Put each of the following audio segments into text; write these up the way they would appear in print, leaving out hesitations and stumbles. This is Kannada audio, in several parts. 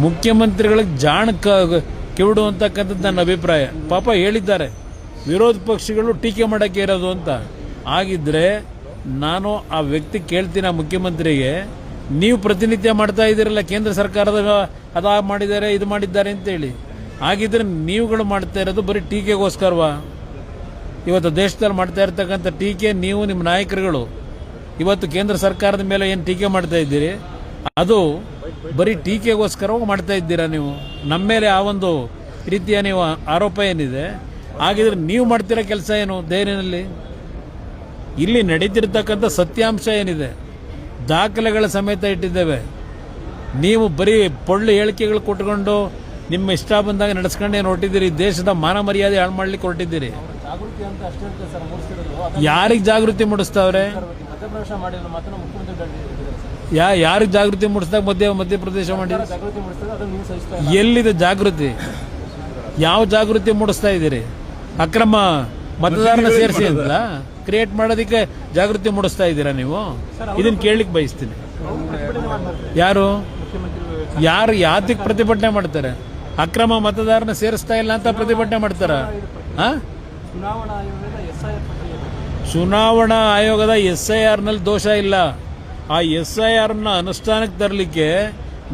ಮುಖ್ಯಮಂತ್ರಿಗಳಿಗೆ ಜಾಣ ಕಿವಿಡು ಅಂತಕ್ಕಂಥದ್ದು ನನ್ನ ಅಭಿಪ್ರಾಯ. ಪಾಪ ಹೇಳಿದ್ದಾರೆ ವಿರೋಧ ಪಕ್ಷಗಳು ಟೀಕೆ ಮಾಡೋಕ್ಕೆ ಇರೋದು ಅಂತ. ಆಗಿದ್ರೆ ನಾನು ಆ ವ್ಯಕ್ತಿ ಕೇಳ್ತೀನಿ, ಆ ಮುಖ್ಯಮಂತ್ರಿಗೆ, ನೀವು ಪ್ರತಿನಿತ್ಯ ಮಾಡ್ತಾ ಇದ್ದೀರಲ್ಲ ಕೇಂದ್ರ ಸರ್ಕಾರದ ಅದಾ ಮಾಡಿದ್ದಾರೆ ಇದು ಮಾಡಿದ್ದಾರೆ ಅಂತೇಳಿ, ಆಗಿದ್ರೆ ನೀವುಗಳು ಮಾಡ್ತಾ ಇರೋದು ಬರೀ ಟೀಕೆಗೋಸ್ಕರವಾ? ಇವತ್ತು ದೇಶದಲ್ಲಿ ಮಾಡ್ತಾ ಇರ್ತಕ್ಕಂಥ ಟೀಕೆ, ನೀವು ನಿಮ್ಮ ನಾಯಕರುಗಳು ಇವತ್ತು ಕೇಂದ್ರ ಸರ್ಕಾರದ ಮೇಲೆ ಏನು ಟೀಕೆ ಮಾಡ್ತಾ ಇದ್ದೀರಿ, ಅದು ಬರೀ ಟೀಕೆಗೋಸ್ಕರ ಮಾಡ್ತಾ ಇದ್ದೀರಾ ನೀವು. ನಮ್ಮ ಮೇಲೆ ಆ ಒಂದು ರೀತಿಯ ನೀವು ಆರೋಪ ಏನಿದೆ, ಹಾಗಿದ್ರೆ ನೀವು ಮಾಡ್ತಿರೋ ಕೆಲಸ ಏನು ದೆಹಲಿಯಲ್ಲಿ? ಇಲ್ಲಿ ನಡೀತಿರ್ತಕ್ಕಂಥ ಸತ್ಯಾಂಶ ಏನಿದೆ, ದಾಖಲೆಗಳ ಸಮೇತ ಇಟ್ಟಿದ್ದೇವೆ. ನೀವು ಬರೀ ಪೊಳ್ಳು ಹೇಳಿಕೆಗಳು ಕೊಟ್ಕೊಂಡು ನಿಮ್ಮ ಇಷ್ಟ ಬಂದಾಗ ನಡೆಸ್ಕೊಂಡೇ ಹೊರಟಿದ್ದೀರಿ. ದೇಶದ ಮಾನ ಮರ್ಯಾದೆ ಹಾಳು ಮಾಡ್ಲಿಕ್ಕೆ ಹೊರಟಿದ್ದೀರಿ. ಯಾರಿಗೆ ಜಾಗೃತಿ ಮೂಡಿಸ್ತಾವ್ರೆ? ಯಾರಿಗೆ ಜಾಗೃತಿ ಮೂಡಿಸಿದಾಗ ಮಧ್ಯಪ್ರದೇಶ ಮಾಡಿ ಎಲ್ಲಿದೆ ಜಾಗೃತಿ? ಯಾವ ಜಾಗೃತಿ ಮೂಡಿಸ್ತಾ ಇದ್ದೀರಿ? ಅಕ್ರಮ ಮತದಾರನ ಸೇರಿಸಿ ಅಂತ ಕ್ರಿಯೇಟ್ ಮಾಡೋದಕ್ಕೆ ಜಾಗೃತಿ ಮೂಡಿಸ್ತಾ ಇದ್ದೀರಾ ನೀವು? ಇದನ್ನ ಕೇಳಲಿಕ್ಕೆ ಬಯಸ್ತೀನಿ. ಯಾರು ಯಾತಕ್ಕೆ ಪ್ರತಿಭಟನೆ ಮಾಡ್ತಾರೆ? ಅಕ್ರಮ ಮತದಾರನ ಸೇರಿಸ್ತಾ ಇಲ್ಲ ಅಂತ ಪ್ರತಿಭಟನೆ ಮಾಡ್ತಾರ? ಚುನಾವಣಾ ಆಯೋಗದ SIR ನಲ್ಲಿ ದೋಷ ಇಲ್ಲ. ಆ SIR ನ ಅನುಷ್ಠಾನಕ್ಕೆ ತರಲಿಕ್ಕೆ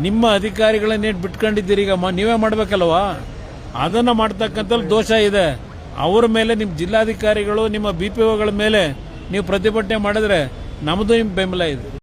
ನಿಮ್ಮ ಅಧಿಕಾರಿಗಳನ್ನೇನು ಬಿಟ್ಕೊಂಡಿದ್ದೀರಿ? ಈಗ ನೀವೇ ಮಾಡಬೇಕಲ್ವಾ? ಅದನ್ನು ಮಾಡ್ತಕ್ಕಂಥ ದೋಷ ಇದೆ. ಅವರ ಮೇಲೆ ನಿಮ್ಮ ಜಿಲ್ಲಾಧಿಕಾರಿಗಳು ನಿಮ್ಮ BPOಗಳ ಮೇಲೆ ನೀವು ಪ್ರತಿಭಟನೆ ಮಾಡಿದ್ರೆ ನಮ್ಮದು ನಿಮ್ಮ ಬೆಂಬಲ ಇದೆ.